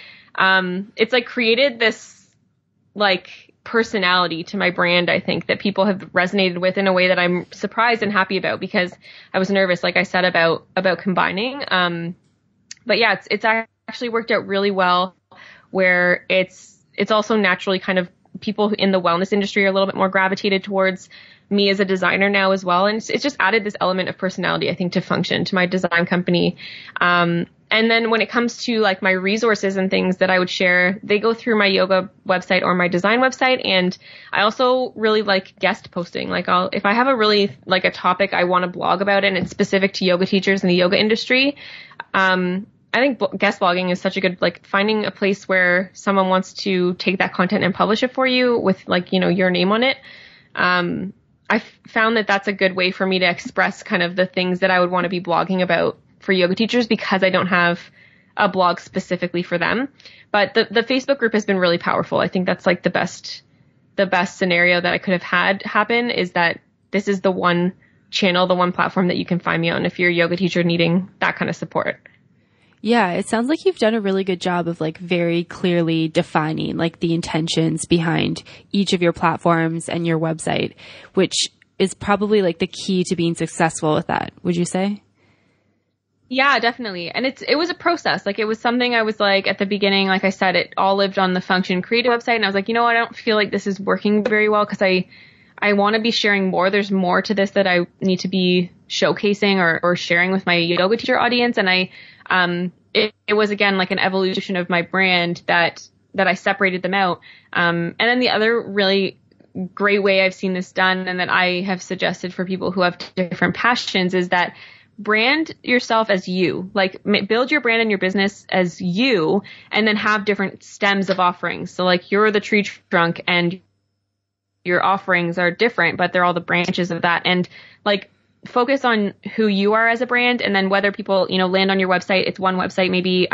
it's like created this like personality to my brand, I think, that people have resonated with in a way that I'm surprised and happy about, because I was nervous, like I said, about combining. But yeah, it's actually worked out really well, where it's also naturally kind of people in the wellness industry are a little bit more gravitated towards me as a designer now as well. And it's just added this element of personality, I think, to Function, to my design company. And then when it comes to like my resources and things that I would share, they go through my yoga website or my design website. And I also really like guest posting. Like if I have a really like a topic I want to blog about and it's specific to yoga teachers in the yoga industry, I think guest blogging is such a good, like finding a place where someone wants to take that content and publish it for you with like, your name on it. I found that that's a good way for me to express kind of the things that I would want to be blogging about for yoga teachers, because I don't have a blog specifically for them. But the Facebook group has been really powerful. I think that's like the best scenario that I could have had happen, is that this is the one channel, the one platform that you can find me on if you're a yoga teacher needing that kind of support. Yeah, it sounds like you've done a really good job of like very clearly defining like the intentions behind each of your platforms and your website, which is probably like the key to being successful with that. Would you say? Yeah, definitely. And it was a process. Like it was something I was like at the beginning, like I said, it all lived on the Function Creative website. And I was like, I don't feel like this is working very well, because I want to be sharing more. There's more to this that I need to be showcasing or sharing with my yoga teacher audience. And it was again like an evolution of my brand that I separated them out. And then the other really great way I've seen this done, and that I have suggested for people who have different passions, is that brand yourself as you. Like build your brand and your business as you, and then have different stems of offerings. So like you're the tree trunk and your offerings are different, but they're all the branches of that. And like focus on who you are as a brand, and then whether people, land on your website. It's one website, maybe.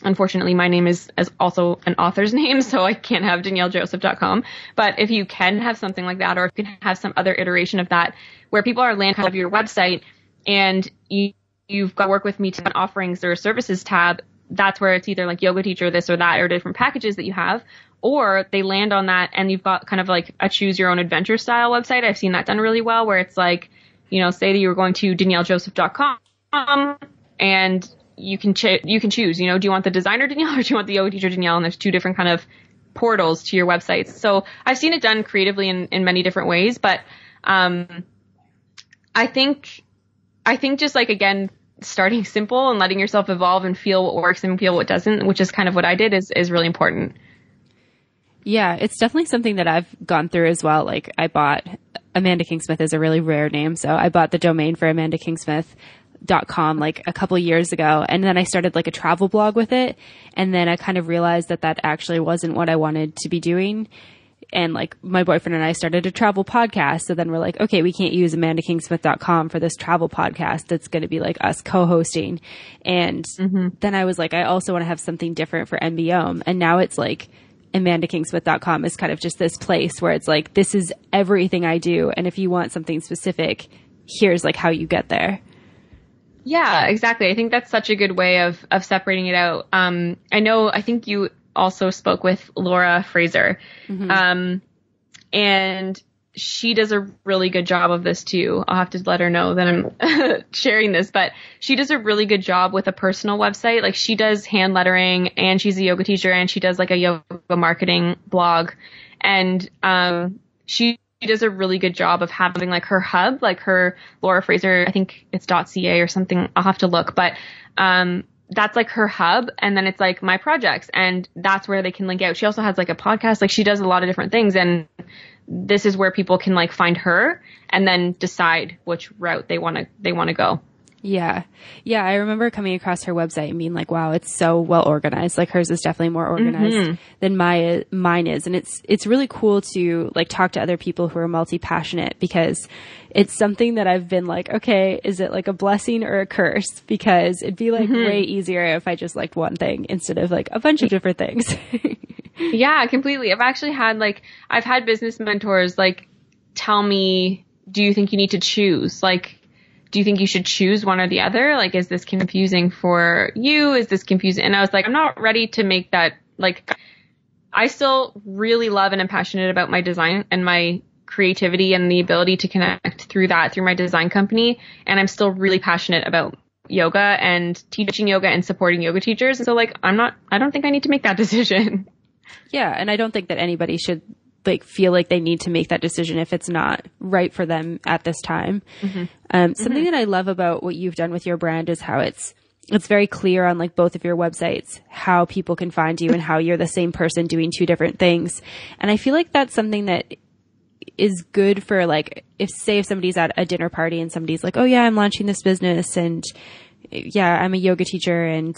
Unfortunately, my name is also an author's name, so I can't have DanielleJoseph.com. But if you can have something like that, or if you can have some other iteration of that, where people are landing on your website, and you've got work with me to offerings or services tab, that's where it's either like yoga teacher, this or that, or different packages that you have, or they land on that and you've got kind of like a choose your own adventure style website. I've seen that done really well, where it's like, say that you were going to DanielleJoseph.com and you can choose, do you want the designer Danielle or do you want the yoga teacher Danielle? And there's two different kind of portals to your websites. So I've seen it done creatively in many different ways, but, I think just like, again, starting simple and letting yourself evolve and feel what works and feel what doesn't, which is kind of what I did, is really important. Yeah, it's definitely something that I've gone through as well. Like I bought Amanda Kingsmith is a really rare name. So I bought the domain for amandakingsmith.com like a couple years ago. And then I started like a travel blog with it. And then I kind of realized that actually wasn't what I wanted to be doing. And like my boyfriend and I started a travel podcast. So then we're like, okay, we can't use amandakingsmith.com for this travel podcast. That's going to be like us co-hosting. And then I was like, I also want to have something different for MBOM. And now it's like amandakingsmith.com is kind of just this place where it's like, this is everything I do. And if you want something specific, here's like how you get there. Yeah, exactly. I think that's such a good way of separating it out. I think you also spoke with Laura Fraser. And she does a really good job of this too. I'll have to let her know that I'm sharing this, but she does a really good job with a personal website. Like she does hand lettering and she's a yoga teacher and she does like a yoga marketing blog. And, she does a really good job of having like her hub, like her Laura Fraser, I think it's .ca or something. I'll have to look, but, that's like her hub. And then it's like my projects, and that's where they can link out. She also has like a podcast. Like she does a lot of different things, and this is where people can like find her and then decide which route they want to go. Yeah. Yeah. I remember coming across her website and being like, wow, it's so well organized. Like hers is definitely more organized than mine is. And it's really cool to like talk to other people who are multi-passionate, because it's something that I've been like, okay, is it like a blessing or a curse? Because it'd be like way easier if I just liked one thing instead of like a bunch of different things. Yeah, completely. I've had business mentors like tell me, do you think you need to choose? Like, do you think you should choose one or the other? Like, is this confusing for you? Is this confusing? And I was like, I'm not ready to make that. Like, I still really love and am passionate about my design and my creativity and the ability to connect through my design company. And I'm still really passionate about yoga and teaching yoga and supporting yoga teachers. And so like, I don't think I need to make that decision. Yeah. And I don't think that anybody should like feel like they need to make that decision if it's not right for them at this time. Something that I love about what you've done with your brand is how it's very clear on like both of your websites, how people can find you and how you're the same person doing two different things. And I feel like that's something that is good for like, if somebody's at a dinner party and somebody's like, oh yeah, I'm launching this business and yeah, I'm a yoga teacher and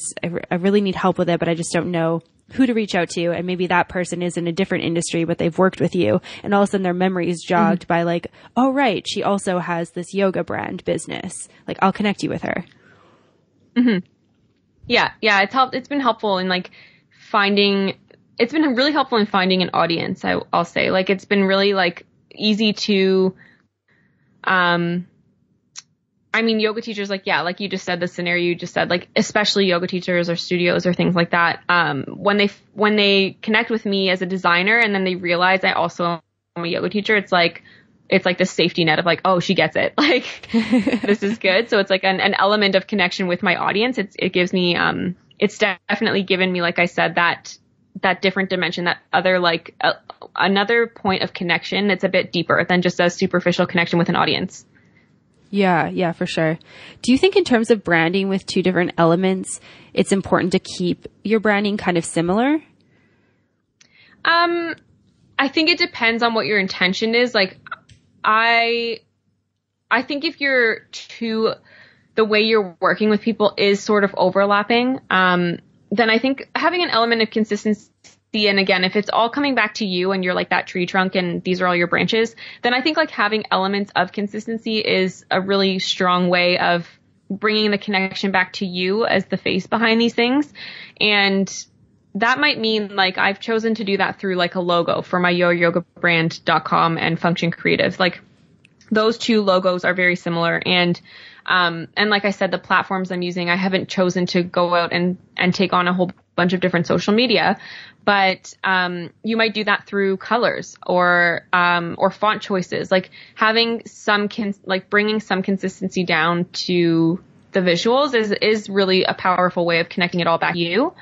I really need help with it, but I just don't know who to reach out to. And maybe that person is in a different industry, but they've worked with you. And all of a sudden their memory is jogged by like, oh, right, she also has this yoga brand business. Like, I'll connect you with her. Yeah. It's been helpful in like it's been really helpful in finding an audience. I'll say like, it's been really like easy to, yoga teachers, like, yeah, like you just said, the scenario you just said, like, especially yoga teachers or studios or things like that. When they connect with me as a designer and then they realize I also am a yoga teacher, it's like this safety net of like, oh, she gets it. Like, this is good. So it's like an element of connection with my audience. It gives me, it's definitely given me, like I said, that different dimension, that other, like, another point of connection that's a bit deeper than just a superficial connection with an audience. Yeah, for sure. Do you think in terms of branding with two different elements, it's important to keep your branding kind of similar? I think it depends on what your intention is. Like, I think if the way you're working with people is sort of overlapping, then I think having an element of consistency and again, if it's all coming back to you and you're like that tree trunk and these are all your branches, then I think like having elements of consistency is a really strong way of bringing the connection back to you as the face behind these things. And that might mean like I've chosen to do that through like a logo for my yoyogabrand.com and Function Creative. Like those two logos are very similar. And like I said, the platforms I'm using, I haven't chosen to go out and take on a whole bunch of different social media, but you might do that through colors or font choices, like having some bringing some consistency down to the visuals is really a powerful way of connecting it all back to you.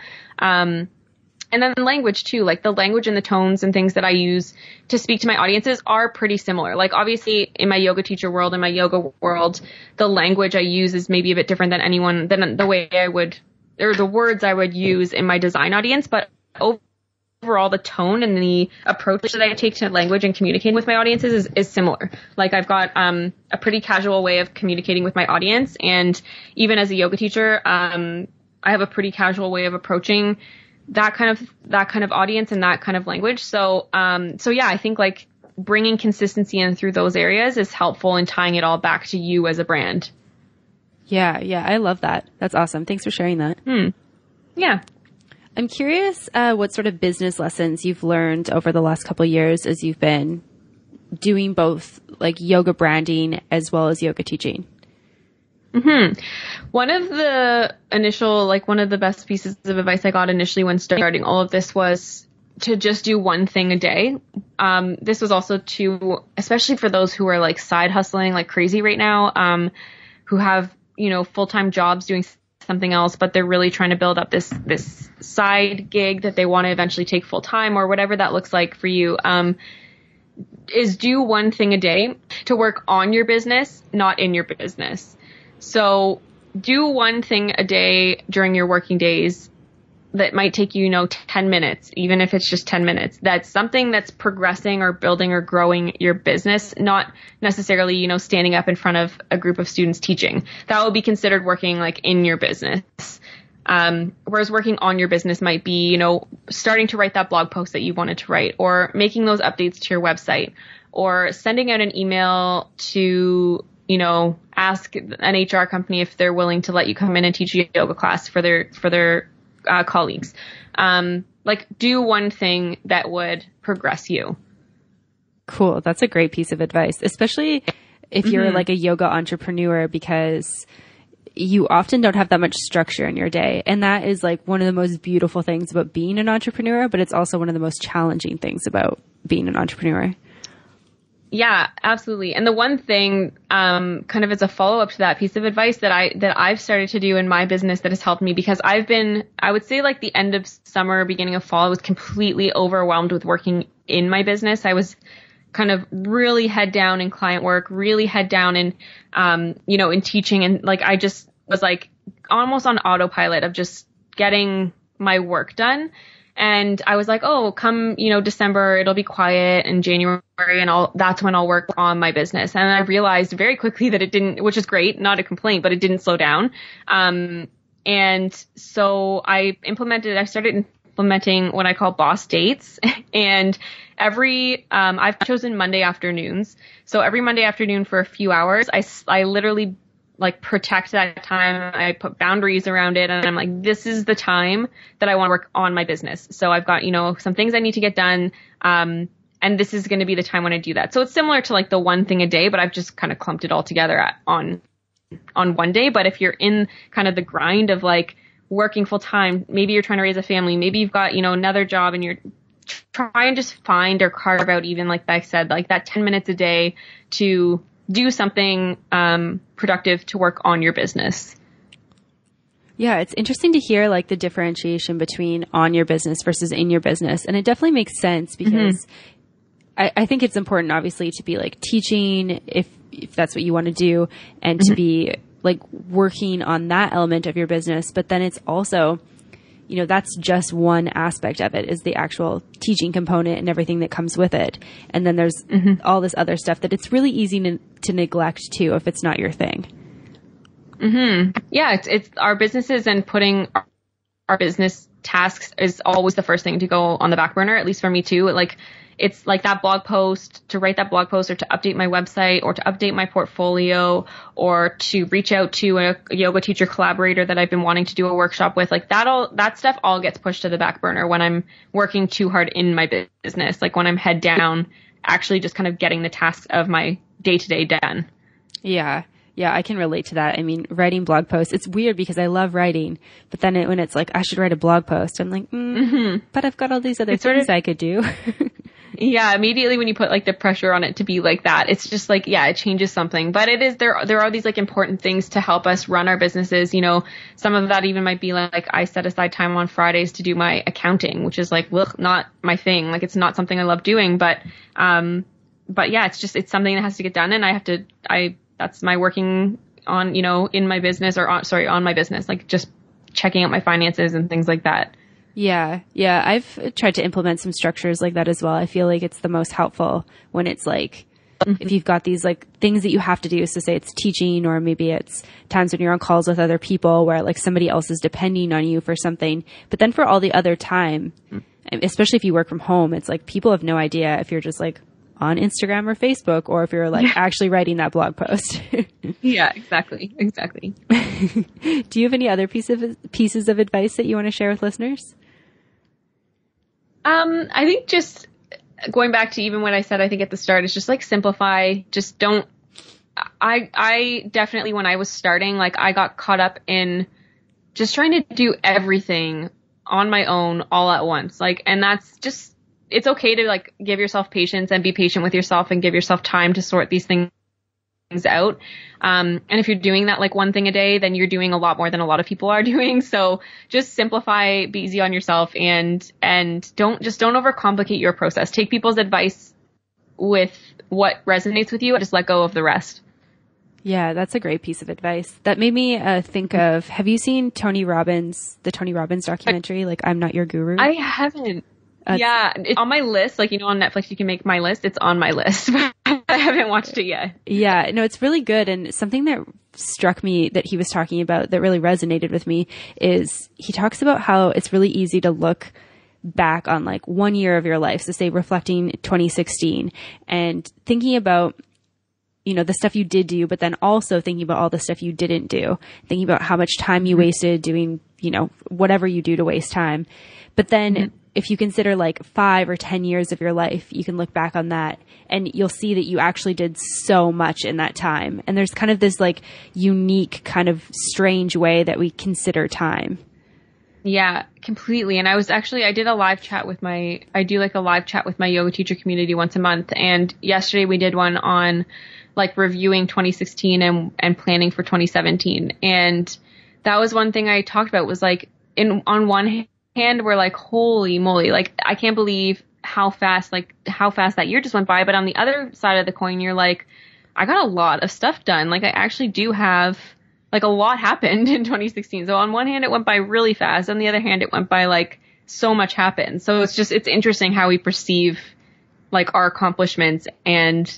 And then language too, like the language and the tones and things that I use to speak to my audiences are pretty similar. Like obviously in my yoga teacher world, in my yoga world, the language I use is maybe a bit different than the way I would, or the words I would use in my design audience. But overall, the tone and the approach that I take to language and communicating with my audiences is similar. Like I've got a pretty casual way of communicating with my audience. And even as a yoga teacher, I have a pretty casual way of approaching that kind of audience and that kind of language. So yeah, I think like bringing consistency in through those areas is helpful in tying it all back to you as a brand. Yeah. I love that. That's awesome. Thanks for sharing that. Yeah. I'm curious what sort of business lessons you've learned over the last couple of years as you've been doing both like yoga branding as well as yoga teaching. One of the best pieces of advice I got initially when starting all of this was to just do one thing a day. This was also especially for those who are like side hustling like crazy right now, who have, full-time jobs doing something else, but they're really trying to build up this side gig that they want to eventually take full time or whatever that looks like for you. Is do one thing a day to work on your business, not in your business. So do one thing a day during your working days that might take you, 10 minutes, even if it's just 10 minutes. That's something that's progressing or building or growing your business, not necessarily, standing up in front of a group of students teaching. That would be considered working like in your business. Whereas working on your business might be, starting to write that blog post that you wanted to write, or making those updates to your website, or sending out an email to, ask an HR company if they're willing to let you come in and teach a yoga class for their colleagues. Like do one thing that would progress you. Cool. That's a great piece of advice, especially if you're like a yoga entrepreneur, because you often don't have that much structure in your day. And that is like one of the most beautiful things about being an entrepreneur, but it's also one of the most challenging things about being an entrepreneur. Yeah, absolutely. And the one thing, kind of as a follow-up to that piece of advice that I've started to do in my business that has helped me, because I would say like the end of summer, beginning of fall, I was completely overwhelmed with working in my business. I was kind of really head down in client work, really head down in, in teaching. And like, I just was like almost on autopilot of just getting my work done. And I was like, oh, come, December, it'll be quiet, and January, and that's when I'll work on my business. And I realized very quickly that it didn't, which is great, not a complaint, but it didn't slow down. And so I started implementing what I call boss dates. And I've chosen Monday afternoons. So every Monday afternoon for a few hours, I literally like protect that time. I put boundaries around it, and I'm like, this is the time that I want to work on my business. So I've got, some things I need to get done. And this is going to be the time when I do that. So it's similar to like the one thing a day, but I've just kind of clumped it all together on one day. But if you're in kind of the grind of like working full time, maybe you're trying to raise a family, maybe you've got, another job, and you're try and just find or carve out, even like I said, like that 10 minutes a day to do something productive to work on your business. Yeah, it's interesting to hear like the differentiation between on your business versus in your business. And it definitely makes sense, because I think it's important, obviously, to be like teaching if that's what you want to do, and to be like working on that element of your business. But then it's also, that's just one aspect of it, is the actual teaching component and everything that comes with it. And then there's all this other stuff that it's really easy to neglect too if it's not your thing. Yeah, it's our businesses and putting our business tasks is always the first thing to go on the back burner, at least for me too. Like, it's like that blog post, to write that blog post or to update my website or to update my portfolio or to reach out to a yoga teacher collaborator that I've been wanting to do a workshop with. Like that stuff all gets pushed to the back burner when I'm working too hard in my business. Like when I'm head down, actually just kind of getting the tasks of my day to day done. Yeah. Yeah, I can relate to that. I mean, writing blog posts, it's weird because I love writing, but then when it's like, I should write a blog post, I'm like, but I've got all these other things I could do. Yeah, immediately when you put like the pressure on it to be like that, it's just like, yeah, it changes something. But it is, there are these like important things to help us run our businesses. You know, some of that even might be like I set aside time on Fridays to do my accounting, which is like, not my thing. Like it's not something I love doing, but yeah, it's something that has to get done. And that's my working on, you know, in my business on my business, like just checking out my finances and things like that. Yeah. Yeah. I've tried to implement some structures like that as well. I feel like it's the most helpful when it's like, if you've got these like things that you have to do. So say it's teaching, or maybe it's times when you're on calls with other people where like somebody else is depending on you for something. But then for all the other time, especially if you work from home, it's like people have no idea if you're just like on Instagram or Facebook, or if you're like actually writing that blog post. Yeah, exactly. Do you have any other pieces of advice that you want to share with listeners? I think just going back to even what I said, I think at the start, is just like simplify. Just don't, I definitely, when I was starting, like I got caught up in just trying to do everything on my own all at once. Like, and that's just, it's okay to like give yourself patience and be patient with yourself and give yourself time to sort these things out. And if you're doing that like one thing a day, then you're doing a lot more than a lot of people are doing. So just simplify, be easy on yourself, and don't overcomplicate your process. Take people's advice with what resonates with you and just let go of the rest. Yeah, that's a great piece of advice. That made me think of, have you seen the Tony Robbins documentary, like I'm Not Your Guru? I haven't. Yeah, it's on my list. Like, you know, on Netflix, you can make my list. It's on my list. I haven't watched it yet. Yeah, no, it's really good. And something that struck me that he was talking about that really resonated with me is he talks about how it's really easy to look back on like 1 year of your life. So say reflecting 2016 and thinking about, you know, the stuff you did do, but then also thinking about all the stuff you didn't do, thinking about how much time you wasted doing, you know, whatever you do to waste time. But then if you consider like 5 or 10 years of your life, you can look back on that and you'll see that you actually did so much in that time. And there's kind of this like unique kind of strange way that we consider time. Yeah, completely. And I did a live chat with my yoga teacher community once a month. And yesterday we did one on like reviewing 2016 and planning for 2017. And that was one thing I talked about, was like on one hand, we're like, holy moly, like I can't believe how fast that year just went by. But on the other side of the coin, you're like, I got a lot of stuff done. Like I actually do have, like a lot happened in 2016. So on one hand, it went by really fast. On the other hand, it went by like so much happened. So it's interesting how we perceive like our accomplishments and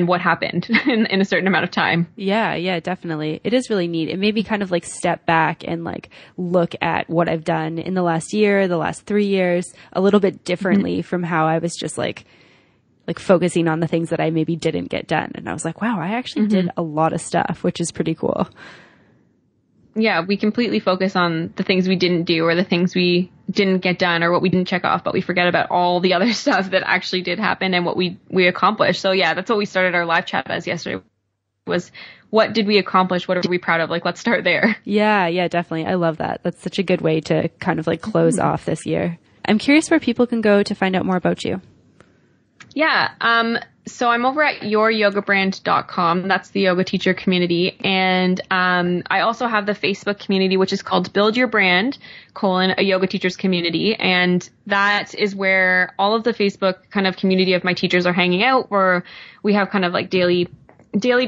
what happened in a certain amount of time. Yeah, definitely. It is really neat. It made me kind of like step back and like look at what I've done in the last year, the last 3 years, a little bit differently from how I was just like focusing on the things that I maybe didn't get done. And I was like, wow, I actually did a lot of stuff, which is pretty cool. Yeah, we completely focus on the things we didn't do or the things we didn't get done or what we didn't check off, but we forget about all the other stuff that actually did happen and what we accomplished. So yeah, that's what we started our live chat as yesterday, was what did we accomplish? What are we proud of? Like, let's start there. Yeah, definitely. I love that. That's such a good way to kind of like close off this year. I'm curious where people can go to find out more about you. Yeah. So I'm over at youryogabrand.com. That's the yoga teacher community. And I also have the Facebook community, which is called Build Your Brand, a yoga teachers community. And that is where all of the Facebook kind of community of my teachers are hanging out, where we have kind of like daily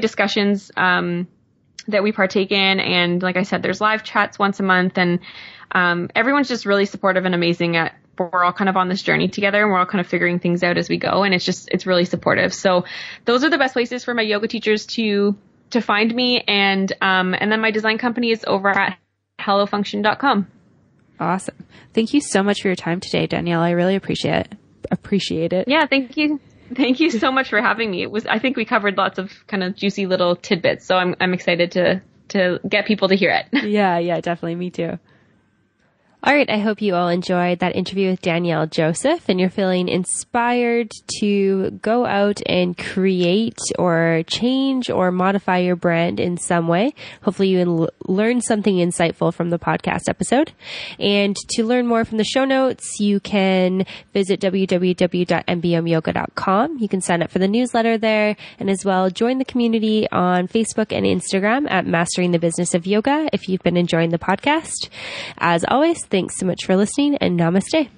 discussions that we partake in. And like I said, there's live chats once a month, and everyone's just really supportive and amazing. We're all kind of on this journey together, and we're all kind of figuring things out as we go. And it's really supportive. So those are the best places for my yoga teachers to find me. And then my design company is over at hellofunction.com. Awesome. Thank you so much for your time today, Danielle. I really appreciate it. Yeah, thank you. Thank you so much for having me. I think we covered lots of kind of juicy little tidbits, so I'm excited to get people to hear it. Yeah, definitely. Me too. All right. I hope you all enjoyed that interview with Danielle Joseph and you're feeling inspired to go out and create or change or modify your brand in some way. Hopefully you learned something insightful from the podcast episode. And to learn more from the show notes, you can visit www.mbomyoga.com. You can sign up for the newsletter there and as well join the community on Facebook and Instagram at Mastering the Business of Yoga if you've been enjoying the podcast. As always, thanks so much for listening and namaste.